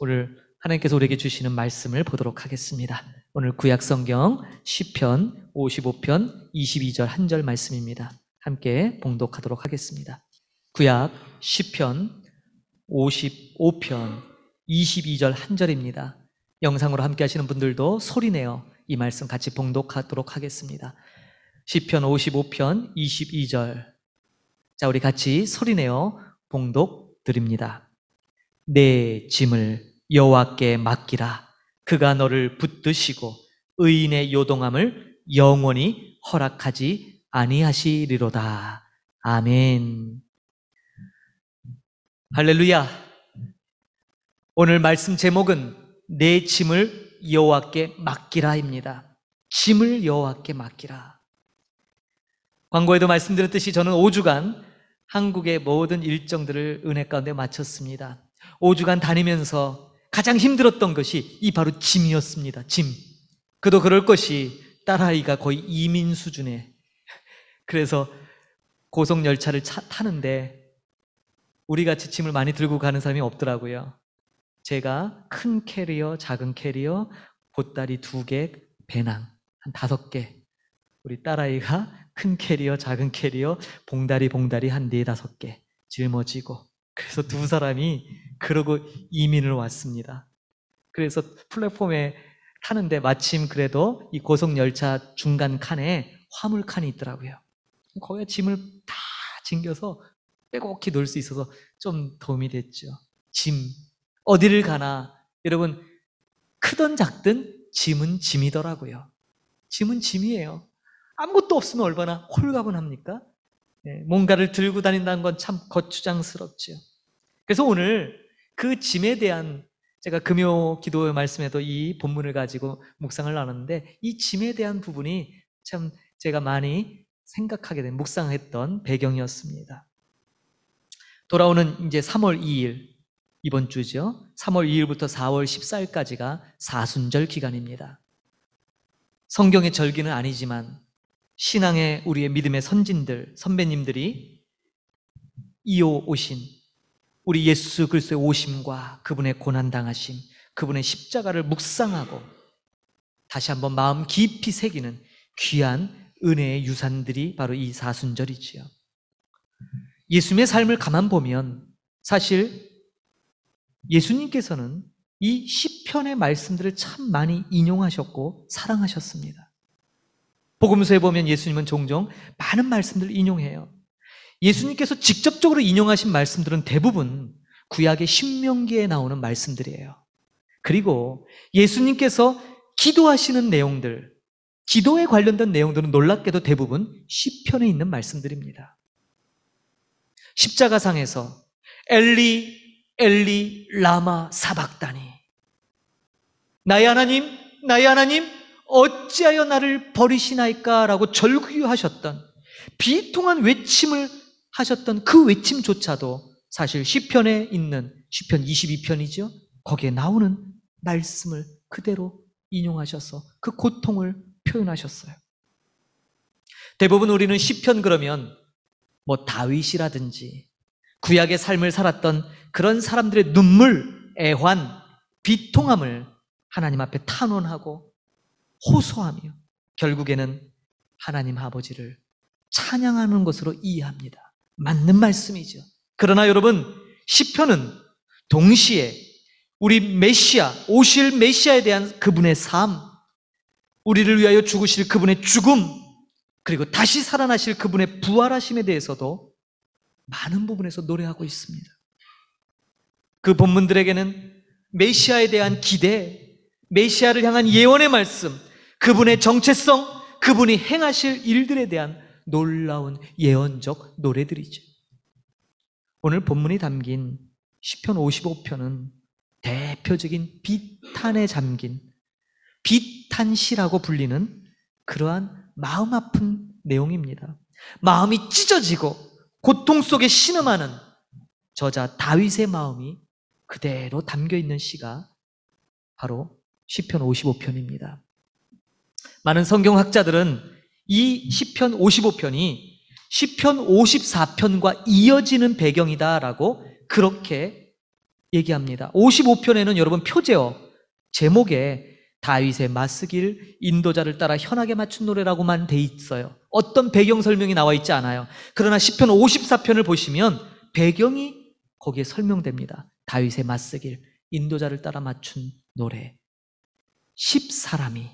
오늘 하나님께서 우리에게 주시는 말씀을 보도록 하겠습니다. 오늘 구약성경 시편 55편 22절 한 절 말씀입니다. 함께 봉독하도록 하겠습니다. 구약 시편 55편 22절 한 절입니다. 영상으로 함께 하시는 분들도 소리내어 이 말씀 같이 봉독하도록 하겠습니다. 시편 55편 22절. 자, 우리 같이 소리내어 봉독 드립니다. 내 짐을 여호와께 맡기라. 그가 너를 붙드시고 의인의 요동함을 영원히 허락하지 아니하시리로다. 아멘. 할렐루야. 오늘 말씀 제목은 내 짐을 여호와께 맡기라입니다. 짐을 여호와께 맡기라. 광고에도 말씀드렸듯이 저는 5주간 한국의 모든 일정들을 은혜 가운데 마쳤습니다. 5주간 다니면서 가장 힘들었던 것이 이 바로 짐이었습니다. 짐. 그도 그럴 것이 딸아이가 거의 이민 수준에, 그래서 고속열차를 타는데 우리같이 짐을 많이 들고 가는 사람이 없더라고요. 제가 큰 캐리어, 작은 캐리어, 보따리 2개, 배낭 한 5개, 우리 딸아이가 큰 캐리어, 작은 캐리어, 봉다리 한 4-5개 짊어지고, 그래서 2사람이 그러고 이민을 왔습니다. 그래서 플랫폼에 타는데 마침 그래도 이 고속열차 중간 칸에 화물칸이 있더라고요. 거기에 짐을 다 징겨서 빼곡히 놓을 수 있어서 좀 도움이 됐죠. 짐. 어디를 가나 여러분, 크든 작든 짐은 짐이더라고요. 짐은 짐이에요. 아무것도 없으면 얼마나 홀가분합니까? 뭔가를 들고 다닌다는 건 참 거추장스럽죠. 그래서 오늘 그 짐에 대한, 제가 금요 기도의 말씀에도 이 본문을 가지고 묵상을 나눴는데, 이 짐에 대한 부분이 참 제가 많이 생각하게 된, 묵상했던 배경이었습니다. 돌아오는 이제 3월 2일, 이번 주죠. 3월 2일부터 4월 14일까지가 사순절 기간입니다. 성경의 절기는 아니지만 신앙의 우리의 믿음의 선진들, 선배님들이 이어오신 우리 예수 그리스도의 오심과 그분의 고난당하심, 그분의 십자가를 묵상하고 다시 한번 마음 깊이 새기는 귀한 은혜의 유산들이 바로 이 사순절이지요. 예수님의 삶을 가만 보면 사실 예수님께서는 이 시편의 말씀들을 참 많이 인용하셨고 사랑하셨습니다. 복음서에 보면 예수님은 종종 많은 말씀들을 인용해요. 예수님께서 직접적으로 인용하신 말씀들은 대부분 구약의 신명기에 나오는 말씀들이에요. 그리고 예수님께서 기도하시는 내용들, 기도에 관련된 내용들은 놀랍게도 대부분 시편에 있는 말씀들입니다. 십자가상에서 엘리 엘리 라마 사박다니, 나의 하나님, 나의 하나님, 어찌하여 나를 버리시나이까 라고 절규하셨던, 비통한 외침을 하셨던 그 외침조차도 사실 시편에 있는 시편 22편이죠. 거기에 나오는 말씀을 그대로 인용하셔서 그 고통을 표현하셨어요. 대부분 우리는 시편 그러면 뭐 다윗이라든지 구약의 삶을 살았던 그런 사람들의 눈물, 애환, 비통함을 하나님 앞에 탄원하고 호소하며 결국에는 하나님 아버지를 찬양하는 것으로 이해합니다. 맞는 말씀이죠. 그러나 여러분, 시편은 동시에 우리 메시아, 오실 메시아에 대한 그분의 삶, 우리를 위하여 죽으실 그분의 죽음, 그리고 다시 살아나실 그분의 부활하심에 대해서도 많은 부분에서 노래하고 있습니다. 그 본문들에게는 메시아에 대한 기대, 메시아를 향한 예언의 말씀, 그분의 정체성, 그분이 행하실 일들에 대한 놀라운 예언적 노래들이죠. 오늘 본문이 담긴 시편 55편은 대표적인 비탄에 잠긴, 비탄시라고 불리는 그러한 마음 아픈 내용입니다. 마음이 찢어지고 고통 속에 신음하는 저자 다윗의 마음이 그대로 담겨있는 시가 바로 시편 55편입니다. 많은 성경학자들은 이 시편 55편이 시편 54편과 이어지는 배경이다라고 그렇게 얘기합니다. 55편에는 여러분 표제어 제목에 다윗의 맞쓰길 인도자를 따라 현악에 맞춘 노래라고만 돼 있어요. 어떤 배경 설명이 나와 있지 않아요. 그러나 시편 54편을 보시면 배경이 거기에 설명됩니다. 다윗의 맞쓰길 인도자를 따라 맞춘 노래. 10사람이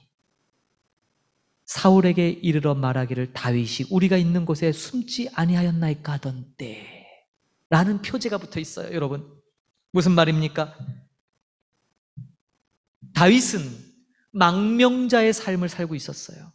사울에게 이르러 말하기를 다윗이 우리가 있는 곳에 숨지 아니하였나이까 하던 때 라는 표제가 붙어 있어요. 여러분 무슨 말입니까? 다윗은 망명자의 삶을 살고 있었어요.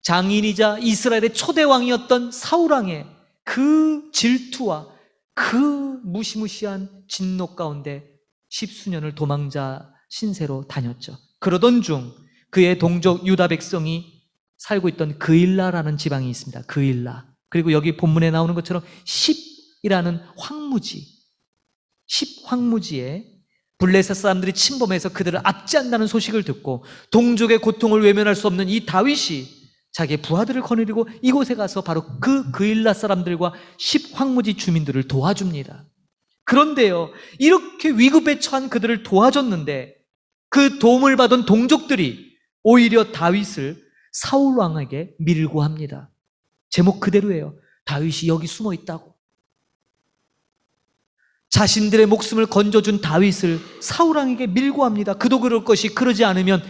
장인이자 이스라엘의 초대 왕이었던 사울 왕의 그 질투와 그 무시무시한 진노 가운데 10수년을 도망자 신세로 다녔죠. 그러던 중 그의 동족 유다 백성이 살고 있던 그일라라는 지방이 있습니다. 그일라. 그리고 여기 본문에 나오는 것처럼 10이라는 황무지, 10 황무지에 블레셋 사람들이 침범해서 그들을 압제한다는 소식을 듣고 동족의 고통을 외면할 수 없는 이 다윗이 자기의 부하들을 거느리고 이곳에 가서 바로 그일라 사람들과 10 황무지 주민들을 도와줍니다. 그런데요, 이렇게 위급에 처한 그들을 도와줬는데 그 도움을 받은 동족들이 오히려 다윗을 사울 왕에게 밀고 합니다. 제목 그대로예요. 다윗이 여기 숨어 있다고. 자신들의 목숨을 건져준 다윗을 사울 왕에게 밀고 합니다. 그도 그럴 것이 그러지 않으면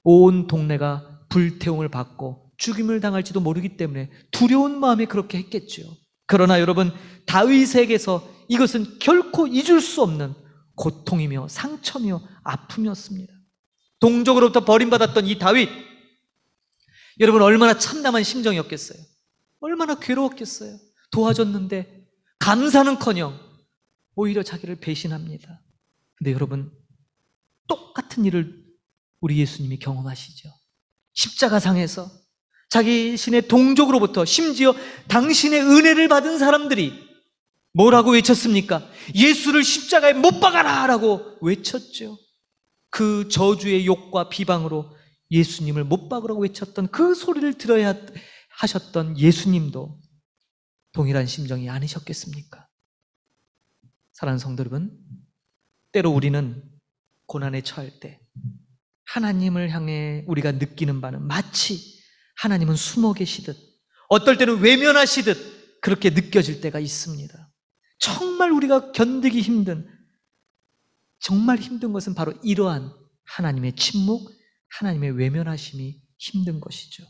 온 동네가 불태움을 받고 죽임을 당할지도 모르기 때문에 두려운 마음에 그렇게 했겠죠. 그러나 여러분, 다윗에게서 이것은 결코 잊을 수 없는 고통이며 상처며 아픔이었습니다. 동족으로부터 버림받았던 이 다윗, 여러분 얼마나 참담한 심정이었겠어요. 얼마나 괴로웠겠어요. 도와줬는데 감사는커녕 오히려 자기를 배신합니다. 근데 여러분, 똑같은 일을 우리 예수님이 경험하시죠. 십자가상에서 자신의 동족으로부터, 심지어 당신의 은혜를 받은 사람들이 뭐라고 외쳤습니까? 예수를 십자가에 못 박아라 라고 외쳤죠. 그 저주의 욕과 비방으로 예수님을 못 박으라고 외쳤던 그 소리를 들어야 하셨던 예수님도 동일한 심정이 아니셨겠습니까? 사랑하는 성도 여러분, 때로 우리는 고난에 처할 때 하나님을 향해 우리가 느끼는 바는 마치 하나님은 숨어 계시듯, 어떨 때는 외면하시듯 그렇게 느껴질 때가 있습니다. 정말 우리가 견디기 힘든, 정말 힘든 것은 바로 이러한 하나님의 침묵, 하나님의 외면하심이 힘든 것이죠.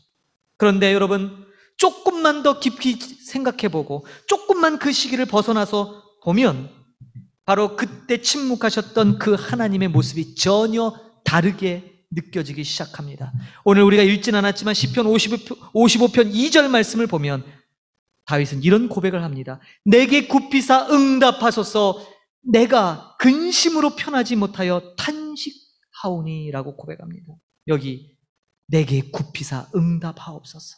그런데 여러분, 조금만 더 깊이 생각해보고 조금만 그 시기를 벗어나서 보면 바로 그때 침묵하셨던 그 하나님의 모습이 전혀 다르게 느껴지기 시작합니다. 오늘 우리가 읽진 않았지만 시편 55편 2절 말씀을 보면 다윗은 이런 고백을 합니다. 내게 굽히사 응답하소서, 내가 근심으로 편하지 못하여 탄식하오니 라고 고백합니다. 여기 내게 굽히사 응답하옵소서,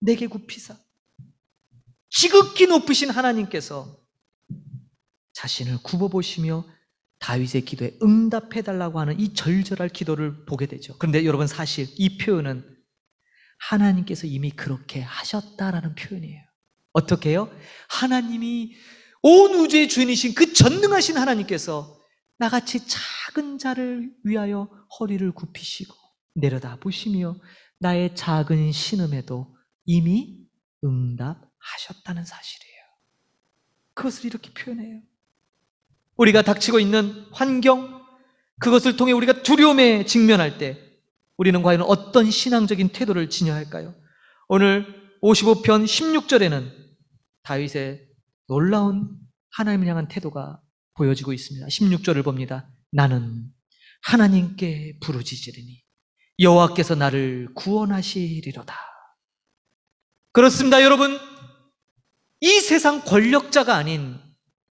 내게 굽히사, 지극히 높으신 하나님께서 자신을 굽어보시며 다윗의 기도에 응답해달라고 하는 이 절절할 기도를 보게 되죠. 그런데 여러분, 사실 이 표현은 하나님께서 이미 그렇게 하셨다라는 표현이에요. 어떻게 해요? 하나님이 온 우주의 주인이신 그 전능하신 하나님께서 나같이 작은 자를 위하여 허리를 굽히시고 내려다보시며 나의 작은 신음에도 이미 응답하셨다는 사실이에요. 그것을 이렇게 표현해요. 우리가 닥치고 있는 환경, 그것을 통해 우리가 두려움에 직면할 때 우리는 과연 어떤 신앙적인 태도를 지녀야 할까요? 오늘 55편 16절에는 다윗의 놀라운 하나님을 향한 태도가 보여지고 있습니다. 16절을 봅니다. 나는 하나님께 부르짖으리니 여호와께서 나를 구원하시리로다. 그렇습니다, 여러분. 이 세상 권력자가 아닌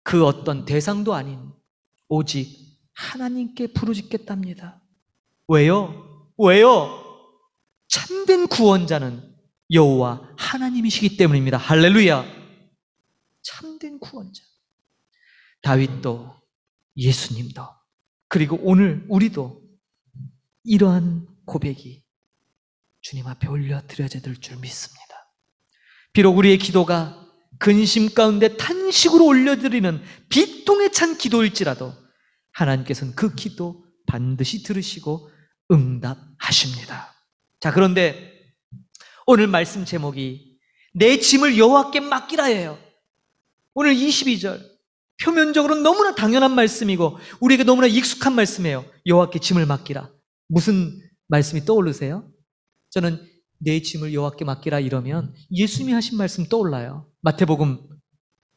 그 어떤 대상도 아닌 오직 하나님께 부르짖겠답니다. 왜요? 왜요? 참된 구원자는 여호와 하나님이시기 때문입니다. 할렐루야. 참된 구원자. 다윗도 예수님도, 그리고 오늘 우리도 이러한 고백이 주님 앞에 올려드려야 될 줄 믿습니다. 비록 우리의 기도가 근심 가운데 탄식으로 올려드리는 비통에 찬 기도일지라도 하나님께서는 그 기도 반드시 들으시고 응답하십니다. 자, 그런데 오늘 말씀 제목이 내 짐을 여호와께 맡기라예요. 오늘 22절 표면적으로 너무나 당연한 말씀이고 우리에게 너무나 익숙한 말씀이에요. 여호와께 짐을 맡기라. 무슨 말씀이 떠오르세요? 저는 내 짐을 여호와께 맡기라 이러면 예수님이 하신 말씀 떠올라요. 마태복음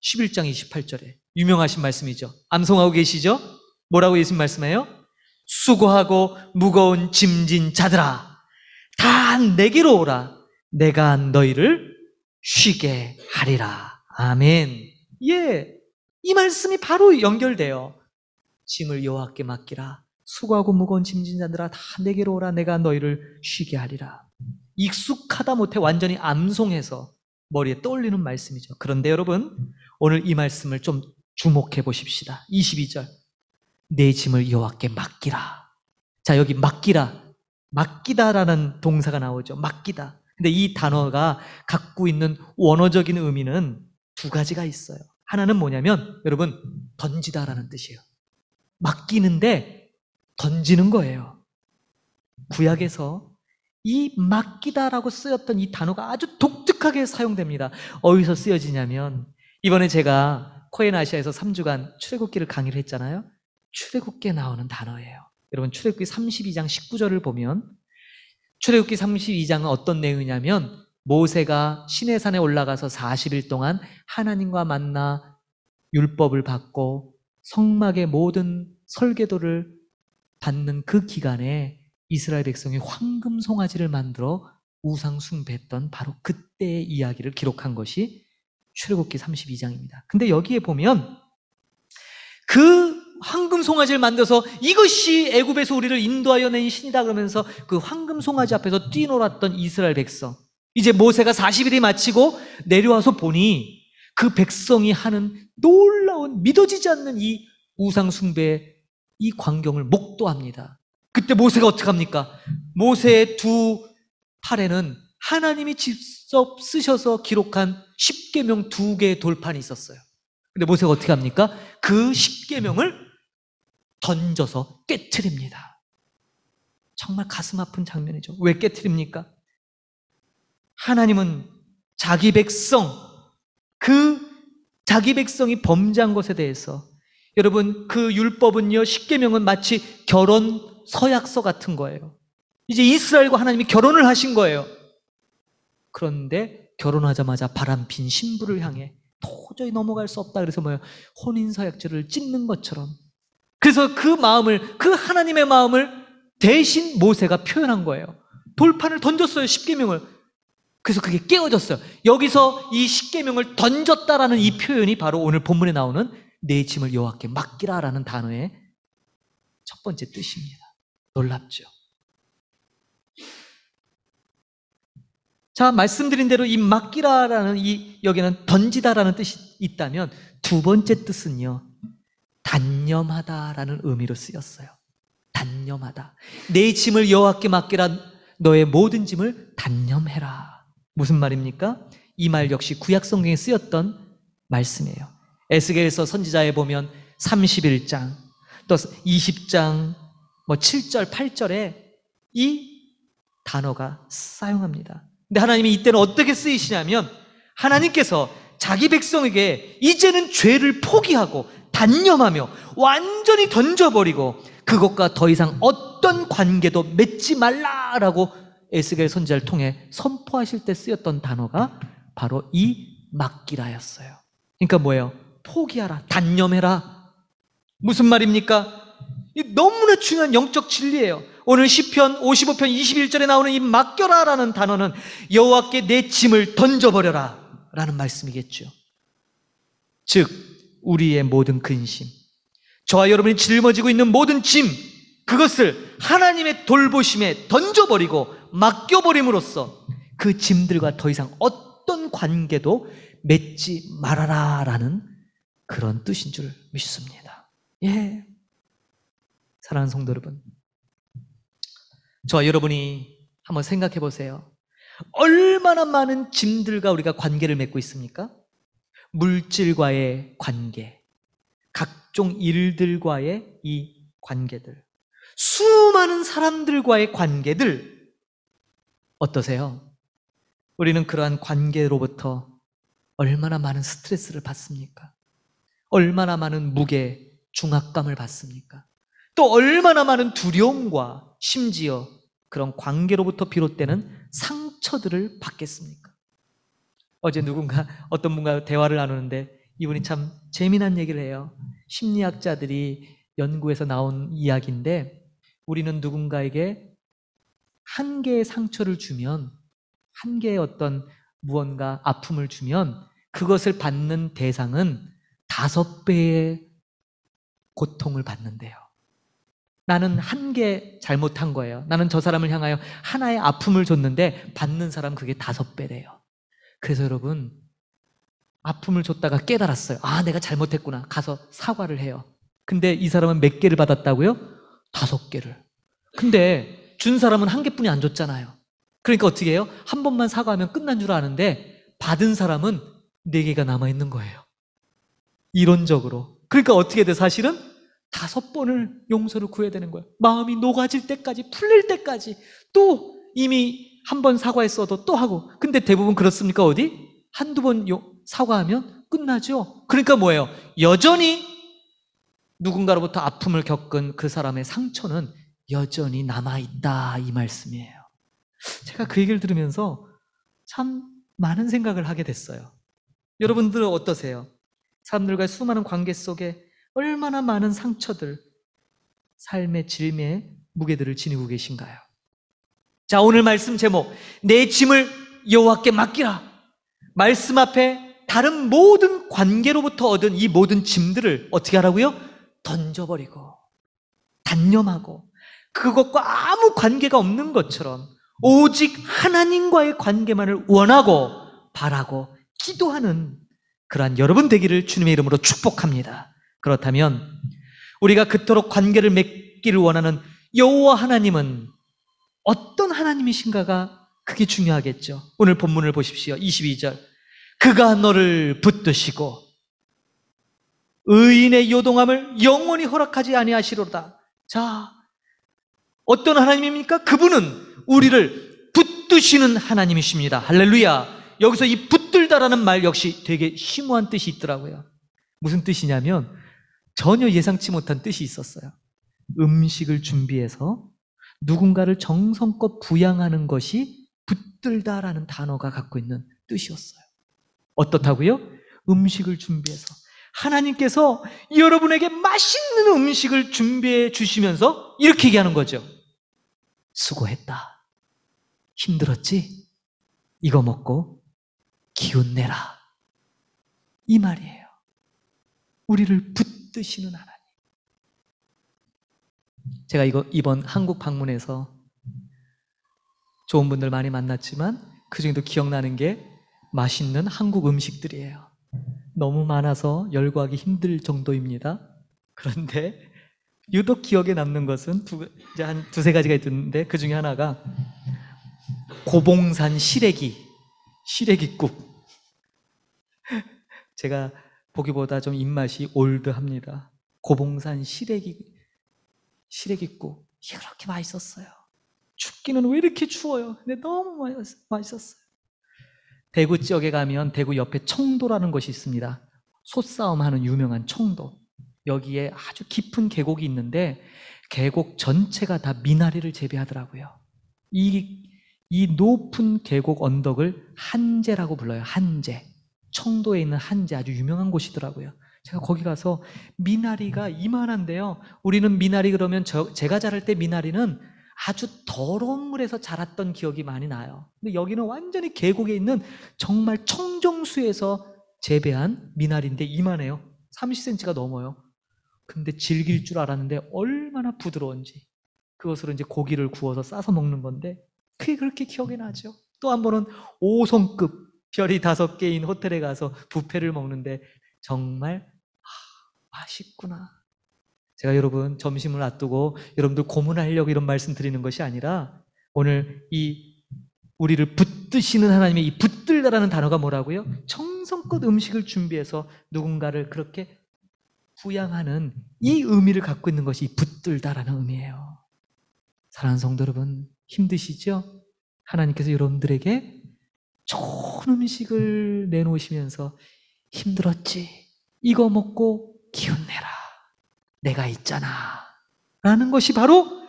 11장 28절에 유명하신 말씀이죠. 암송하고 계시죠? 뭐라고 예수님 말씀해요? 수고하고 무거운 짐진 자들아 다 내게로 오라. 내가 너희를 쉬게 하리라. 아멘. 예, 이 말씀이 바로 연결돼요. 짐을 여호와께 맡기라. 수고하고 무거운 짐진 자들아 다 내게로 오라. 내가 너희를 쉬게 하리라. 익숙하다 못해 완전히 암송해서 머리에 떠올리는 말씀이죠. 그런데 여러분, 오늘 이 말씀을 좀 주목해 보십시다. 22절 내 짐을 여호와께 맡기라. 자, 여기 맡기라, 맡기다라는 동사가 나오죠. 맡기다. 근데 이 단어가 갖고 있는 원어적인 의미는 두 가지가 있어요. 하나는 뭐냐면 여러분, 던지다라는 뜻이에요. 맡기는데 던지는 거예요. 구약에서 이 맡기다라고 쓰였던 이 단어가 아주 독특하게 사용됩니다. 어디서 쓰여지냐면 이번에 제가 코엔 아시아에서 3주간 출애굽기를 강의를 했잖아요. 출애굽기에 나오는 단어예요. 여러분, 출애굽기 32장 19절을 보면 출애굽기 32장은 어떤 내용이냐면 모세가 시내산에 올라가서 40일 동안 하나님과 만나 율법을 받고 성막의 모든 설계도를 받는 그 기간에 이스라엘 백성이 황금 송아지를 만들어 우상 숭배했던 바로 그때의 이야기를 기록한 것이 출애굽기 32장입니다. 근데 여기에 보면 그 황금 송아지를 만들어서 이것이 애굽에서 우리를 인도하여 낸 신이다 그러면서 그 황금 송아지 앞에서 뛰놀았던 이스라엘 백성, 이제 모세가 40일이 마치고 내려와서 보니 그 백성이 하는 놀라운 믿어지지 않는 이 우상 숭배의 이 광경을 목도합니다. 그때 모세가 어떻게 합니까? 모세의 두 팔에는 하나님이 직접 쓰셔서 기록한 십계명 2개의 돌판이 있었어요. 근데 모세가 어떻게 합니까? 그 십계명을 던져서 깨트립니다. 정말 가슴 아픈 장면이죠. 왜 깨트립니까? 하나님은 자기 백성, 그 자기 백성이 범죄한 것에 대해서, 여러분, 그 율법은요, 십계명은 마치 결혼 서약서 같은 거예요. 이제 이스라엘과 하나님이 결혼을 하신 거예요. 그런데 결혼하자마자 바람핀 신부를 향해 도저히 넘어갈 수 없다 그래서 혼인서약지를 찢는 것처럼, 그래서 그 마음을, 그 하나님의 마음을 대신 모세가 표현한 거예요. 돌판을 던졌어요, 십계명을. 그래서 그게 깨어졌어요. 여기서 이 십계명을 던졌다라는 이 표현이 바로 오늘 본문에 나오는 내 짐을 여호와께 맡기라라는 단어의 첫 번째 뜻입니다. 놀랍죠? 자, 말씀드린 대로 이 맡기라라는 이 여기는 던지다라는 뜻이 있다면 두 번째 뜻은요, 단념하다라는 의미로 쓰였어요. 단념하다. 내 짐을 여호와께 맡기라. 너의 모든 짐을 단념해라. 무슨 말입니까? 이 말 역시 구약 성경에 쓰였던 말씀이에요. 에스겔서 선지자에 보면 31장 또 20장 7절 8절에 이 단어가 사용합니다. 근데 하나님이 이때는 어떻게 쓰이시냐면 하나님께서 자기 백성에게 이제는 죄를 포기하고 단념하며 완전히 던져버리고 그것과 더 이상 어떤 관계도 맺지 말라라고 에스겔 선지자를 통해 선포하실 때 쓰였던 단어가 바로 이 맡기라였어요. 그러니까 뭐예요? 포기하라, 단념해라. 무슨 말입니까? 너무나 중요한 영적 진리예요. 오늘 시편 55편 21절에 나오는 이 맡겨라라는 단어는 여호와께 내 짐을 던져버려라 라는 말씀이겠죠. 즉 우리의 모든 근심, 저와 여러분이 짊어지고 있는 모든 짐, 그것을 하나님의 돌보심에 던져버리고 맡겨버림으로써 그 짐들과 더 이상 어떤 관계도 맺지 말아라 라는 그런 뜻인 줄 믿습니다. 예, 사랑하는 성도 여러분, 저와 여러분이 한번 생각해 보세요. 얼마나 많은 짐들과 우리가 관계를 맺고 있습니까? 물질과의 관계, 각종 일들과의 이 관계들, 수많은 사람들과의 관계들, 어떠세요? 우리는 그러한 관계로부터 얼마나 많은 스트레스를 받습니까? 얼마나 많은 무게, 중압감을 받습니까? 또 얼마나 많은 두려움과 심지어 그런 관계로부터 비롯되는 상처들을 받겠습니까? 어제 어떤 분과 대화를 나누는데 이분이 참 재미난 얘기를 해요. 심리학자들이 연구에서 나온 이야기인데, 우리는 누군가에게 한 개의 상처를 주면, 한 개의 어떤 무언가 아픔을 주면 그것을 받는 대상은 5배의 고통을 받는데요. 나는 한 개 잘못한 거예요. 나는 저 사람을 향하여 하나의 아픔을 줬는데 받는 사람 그게 5배래요. 그래서 여러분, 아픔을 줬다가 깨달았어요. 아, 내가 잘못했구나. 가서 사과를 해요. 근데 이 사람은 몇 개를 받았다고요? 5개를. 근데 준 사람은 한 개뿐이 안 줬잖아요. 그러니까 어떻게 해요? 한 번만 사과하면 끝난 줄 아는데 받은 사람은 4개가 남아있는 거예요. 이론적으로. 그러니까 어떻게 돼? 사실은 5번을 용서를 구해야 되는 거예요. 마음이 녹아질 때까지, 풀릴 때까지. 또 이미 한 번 사과했어도 또 하고. 근데 대부분 그렇습니까? 어디? 한두 번 사과하면 끝나죠. 그러니까 뭐예요? 여전히 누군가로부터 아픔을 겪은 그 사람의 상처는 여전히 남아있다, 이 말씀이에요. 제가 그 얘기를 들으면서 참 많은 생각을 하게 됐어요. 여러분들은 어떠세요? 사람들과의 수많은 관계 속에 얼마나 많은 상처들, 삶의 질매의 무게들을 지니고 계신가요? 자, 오늘 말씀 제목, 내 짐을 여호와께 맡기라. 말씀 앞에 다른 모든 관계로부터 얻은 이 모든 짐들을 어떻게 하라고요? 던져버리고, 단념하고, 그것과 아무 관계가 없는 것처럼 오직 하나님과의 관계만을 원하고 바라고 기도하는 그러한 여러분 되기를 주님의 이름으로 축복합니다. 그렇다면 우리가 그토록 관계를 맺기를 원하는 여호와 하나님은 어떤 하나님이신가가 그게 중요하겠죠. 오늘 본문을 보십시오. 22절. 그가 너를 붙드시고 의인의 요동함을 영원히 허락하지 아니하시로다. 자, 어떤 하나님입니까? 그분은 우리를 붙드시는 하나님이십니다. 할렐루야. 여기서 이 붙들다라는 말 역시 되게 심오한 뜻이 있더라고요. 무슨 뜻이냐면 전혀 예상치 못한 뜻이 있었어요. 음식을 준비해서 누군가를 정성껏 부양하는 것이 붙들다라는 단어가 갖고 있는 뜻이었어요. 어떻다고요? 음식을 준비해서 하나님께서 여러분에게 맛있는 음식을 준비해 주시면서 이렇게 얘기하는 거죠. 수고했다. 힘들었지? 이거 먹고 기운 내라. 이 말이에요. 우리를 붙드시는 하나님. 제가 이번 한국 방문해서 좋은 분들 많이 만났지만 그중에도 기억나는 게 맛있는 한국 음식들이에요. 너무 많아서 열거하기 힘들 정도입니다. 그런데 유독 기억에 남는 것은 이제 한 2-3가지가 있는데 그 중에 하나가 고봉산 시래기국. 제가 보기보다 좀 입맛이 올드합니다. 고봉산 시래기국. 이게 그렇게 맛있었어요. 춥기는 왜 이렇게 추워요? 근데 너무 맛있었어요. 대구 지역에 가면 대구 옆에 청도라는 곳이 있습니다. 솥싸움하는 유명한 청도. 여기에 아주 깊은 계곡이 있는데 계곡 전체가 다 미나리를 재배하더라고요. 이 높은 계곡 언덕을 한제라고 불러요. 한제. 청도에 있는 한제, 아주 유명한 곳이더라고요. 제가 거기 가서 미나리가 이만한데요. 우리는 미나리 그러면 제가 자랄 때 미나리는 아주 더러운 물에서 자랐던 기억이 많이 나요. 근데 여기는 완전히 계곡에 있는 정말 청정수에서 재배한 미나리인데 이만해요. 30cm가 넘어요. 근데 질길 줄 알았는데 얼마나 부드러운지. 그것으로 이제 고기를 구워서 싸서 먹는 건데 그게 그렇게 기억이 나죠. 또 한 번은 5성급 별이 5개인 호텔에 가서 뷔페를 먹는데 정말 맛있구나. 제가 여러분 점심을 앞두고 여러분들 고문하려고 이런 말씀 드리는 것이 아니라 오늘 이 우리를 붙드시는 하나님의 이 붙들다라는 단어가 뭐라고요? 정성껏 음식을 준비해서 누군가를 그렇게 부양하는 이 의미를 갖고 있는 것이 붙들다라는 의미예요. 사랑하는 성도 여러분, 힘드시죠? 하나님께서 여러분들에게 좋은 음식을 내놓으시면서 힘들었지? 이거 먹고 기운 내라. 내가 있잖아. 라는 것이 바로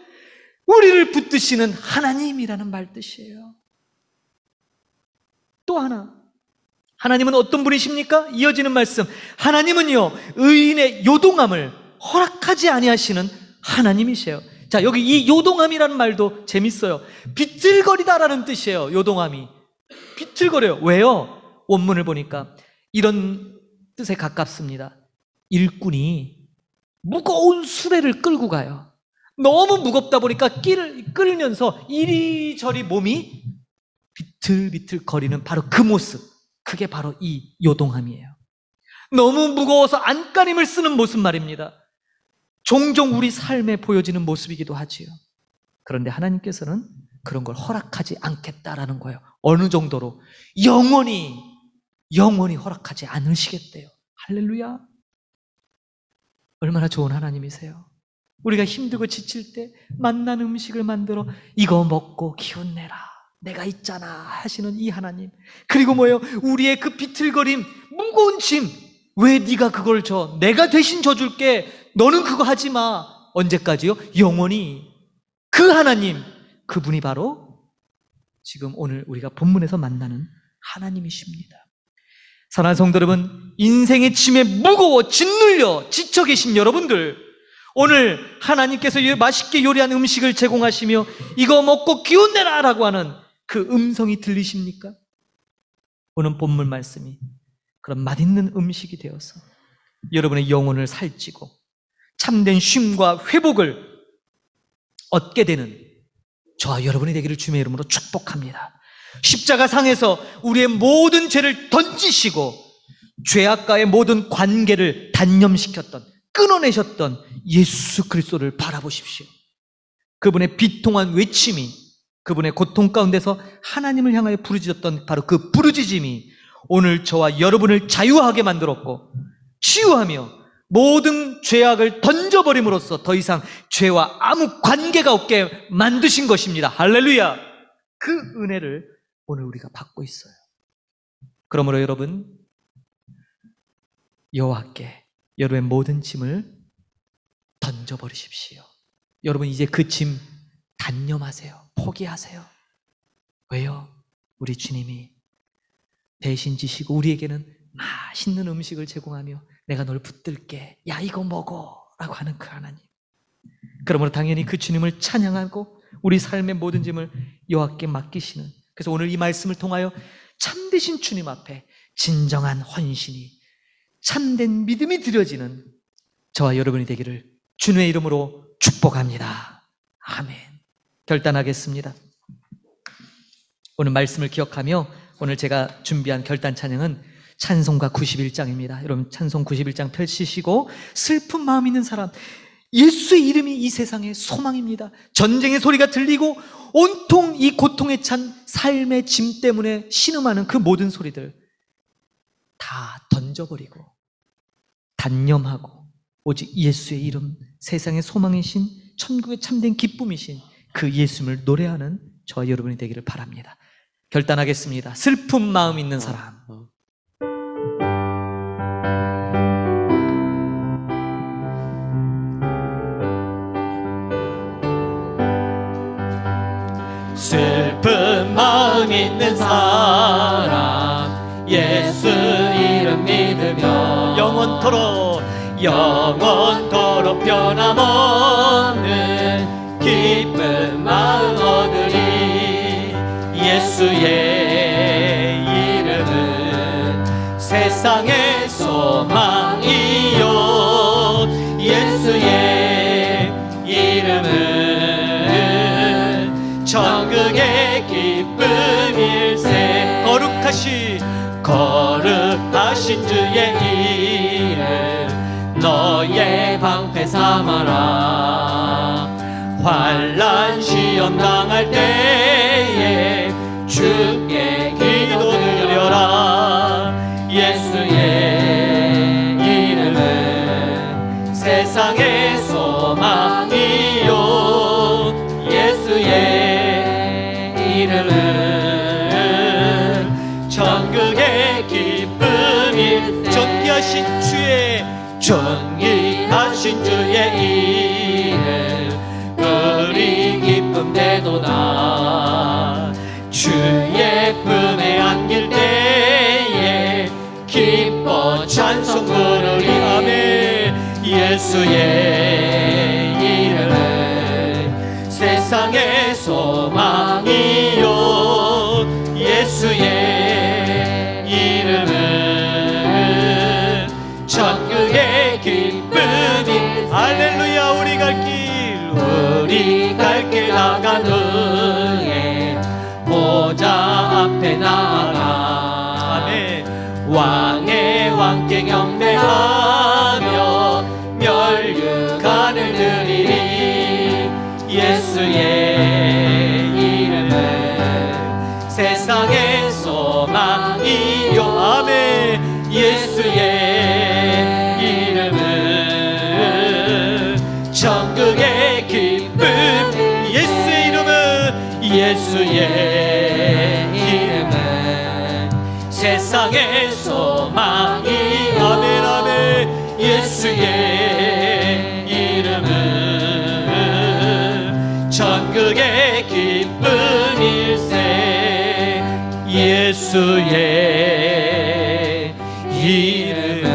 우리를 붙드시는 하나님이라는 말 뜻이에요. 또 하나, 하나님은 어떤 분이십니까? 이어지는 말씀, 하나님은요 의인의 요동함을 허락하지 아니하시는 하나님이세요. 자, 여기 이 요동함이라는 말도 재밌어요. 비틀거리다라는 뜻이에요. 요동함이 비틀거려요. 왜요? 원문을 보니까 이런 뜻에 가깝습니다. 일꾼이 무거운 수레를 끌고 가요. 너무 무겁다 보니까 끌면서 이리저리 몸이 비틀비틀 거리는 바로 그 모습, 그게 바로 이 요동함이에요. 너무 무거워서 안간힘을 쓰는 모습 말입니다. 종종 우리 삶에 보여지는 모습이기도 하지요. 그런데 하나님께서는 그런 걸 허락하지 않겠다라는 거예요. 어느 정도로? 영원히 허락하지 않으시겠대요. 할렐루야. 얼마나 좋은 하나님이세요. 우리가 힘들고 지칠 때 맛난 음식을 만들어 이거 먹고 기운 내라, 내가 있잖아 하시는 이 하나님. 그리고 뭐예요? 우리의 그 비틀거림, 무거운 짐, 왜 네가 그걸 져? 내가 대신 져줄게. 너는 그거 하지 마. 언제까지요? 영원히. 그 하나님, 그분이 바로 지금 오늘 우리가 본문에서 만나는 하나님이십니다. 사랑하는 성도 여러분, 인생의 짐에 무거워 짓눌려 지쳐 계신 여러분들, 오늘 하나님께서 맛있게 요리한 음식을 제공하시며 이거 먹고 기운 내라 라고 하는 그 음성이 들리십니까? 오늘 본문 말씀이 그런 맛있는 음식이 되어서 여러분의 영혼을 살찌고 참된 쉼과 회복을 얻게 되는 저와 여러분이 되기를 주님의 이름으로 축복합니다. 십자가 상에서 우리의 모든 죄를 던지시고 죄악과의 모든 관계를 단념시켰던, 끊어내셨던 예수 그리스도를 바라보십시오. 그분의 비통한 외침이, 그분의 고통 가운데서 하나님을 향하여 부르짖었던 바로 그 부르짖음이 오늘 저와 여러분을 자유하게 만들었고 치유하며 모든 죄악을 던져버림으로써 더 이상 죄와 아무 관계가 없게 만드신 것입니다. 할렐루야. 그 은혜를 오늘 우리가 받고 있어요. 그러므로 여러분, 여호와께 여러분의 모든 짐을 던져버리십시오. 여러분 이제 그 짐 단념하세요. 포기하세요. 왜요? 우리 주님이 대신 지시고 우리에게는 맛있는 음식을 제공하며 내가 널 붙들게, 야 이거 먹어 라고 하는 그 하나님. 그러므로 당연히 그 주님을 찬양하고 우리 삶의 모든 짐을 여호와께 맡기시는, 그래서 오늘 이 말씀을 통하여 참되신 주님 앞에 진정한 헌신이, 참된 믿음이 드려지는 저와 여러분이 되기를 주님의 이름으로 축복합니다. 아멘. 결단하겠습니다. 오늘 말씀을 기억하며 오늘 제가 준비한 결단 찬양은 찬송가 91장입니다. 여러분 찬송 91장 펼치시고, 슬픈 마음 있는 사람, 예수의 이름이 이 세상의 소망입니다. 전쟁의 소리가 들리고 온통 이 고통에 찬 삶의 짐 때문에 신음하는 그 모든 소리들 다 던져버리고 단념하고 오직 예수의 이름, 세상의 소망이신, 천국의 참된 기쁨이신 그 예수님을 노래하는 저와 여러분이 되기를 바랍니다. 결단하겠습니다. 슬픈 마음 있는 사람. 슬픈 마음 있는 사람, 예수 이름 믿으며 영원토록 변함없는 기쁜 마음 얻으리. 예수의 이름은 세상의 소망이요, 예수의 이름은 천국의 기쁨일세. 거룩하신 주의 이름 너의 방패 삼아라. 환난 시험 당할 때에 주께 기도 드려라. 예수의 이름은 세상의 소망이요. 예수의 이름은 천국의 기쁨이. 존귀하신 주의 이름 우리 기쁨 되도다. 주의 품에 안길 때에 기뻐 찬송 부르리. 아멘. 예수의 이름은 세상의 소망이요. 예수의 이름은 천국의 기쁨이. 할렐루야. 우리 갈 길 나간 후에 보좌 앞에 나아가 아멘. 왕의 왕께 경배하며 멸류관을 드리리. 예수의 이름은 세상의 소망이요. 아멘. 예수의 이름은 천국의 기쁨. 예수의 이름은 세상의 소망이. 아멘 아멘. 예수의 이름은 천국의 기쁨일세. 예수의 이름은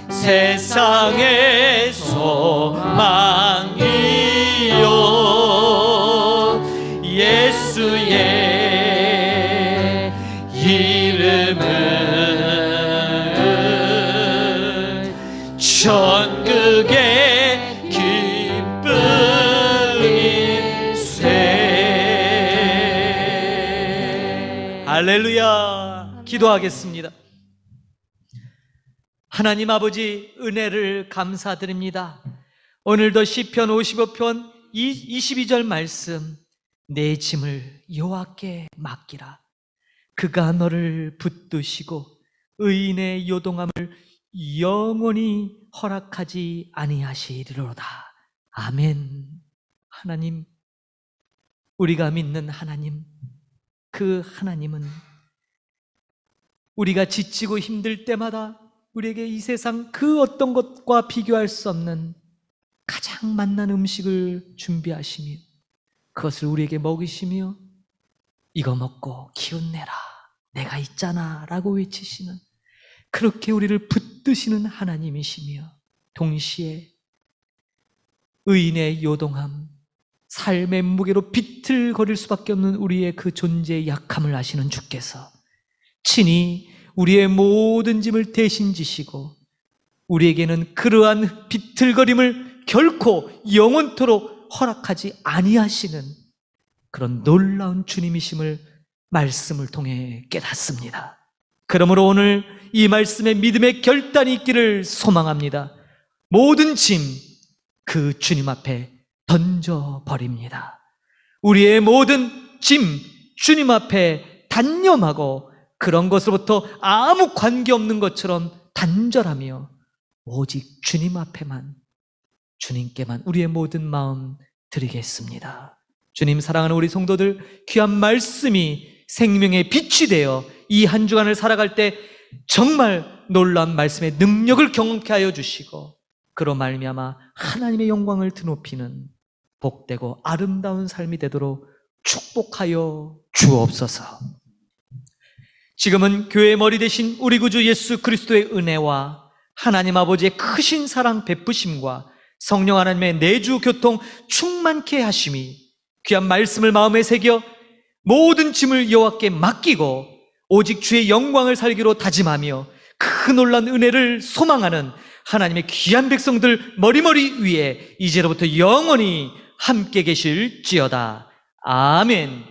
세상의 소망이요. 예수의 이름은 천국의 기쁨일세. 할렐루야. 기도하겠습니다. 하나님 아버지, 은혜를 감사드립니다. 오늘도 시편 55편 22절 말씀, 내 짐을 여호와께 맡기라. 그가 너를 붙드시고 의인의 요동함을 영원히 허락하지 아니하시리로다. 아멘. 하나님, 우리가 믿는 하나님, 그 하나님은 우리가 지치고 힘들 때마다 우리에게 이 세상 그 어떤 것과 비교할 수 없는 가장 맛난 음식을 준비하시며 그것을 우리에게 먹이시며 이거 먹고 기운내라, 내가 있잖아 라고 외치시는, 그렇게 우리를 붙드시는 하나님이시며, 동시에 의인의 요동함, 삶의 무게로 비틀거릴 수밖에 없는 우리의 그 존재의 약함을 아시는 주께서 친히 우리의 모든 짐을 대신 지시고 우리에게는 그러한 비틀거림을 결코 영원토록 허락하지 아니하시는 그런 놀라운 주님이심을 말씀을 통해 깨닫습니다. 그러므로 오늘 이 말씀에 믿음의 결단이 있기를 소망합니다. 모든 짐 그 주님 앞에 던져버립니다. 우리의 모든 짐 주님 앞에 단념하고 그런 것으로부터 아무 관계없는 것처럼 단절하며 오직 주님 앞에만, 주님께만 우리의 모든 마음 드리겠습니다. 주님, 사랑하는 우리 성도들, 귀한 말씀이 생명의 빛이 되어 이 한 주간을 살아갈 때 정말 놀라운 말씀의 능력을 경험케 하여 주시고 그로 말미암아 하나님의 영광을 드높이는 복되고 아름다운 삶이 되도록 축복하여 주옵소서. 지금은 교회의 머리 되신 우리 구주 예수 그리스도의 은혜와 하나님 아버지의 크신 사랑 베푸심과 성령 하나님의 내주 교통 충만케 하심이 귀한 말씀을 마음에 새겨 모든 짐을 여호와께 맡기고 오직 주의 영광을 살기로 다짐하며 그 놀라운 은혜를 소망하는 하나님의 귀한 백성들 머리머리 위에 이제로부터 영원히 함께 계실지어다. 아멘.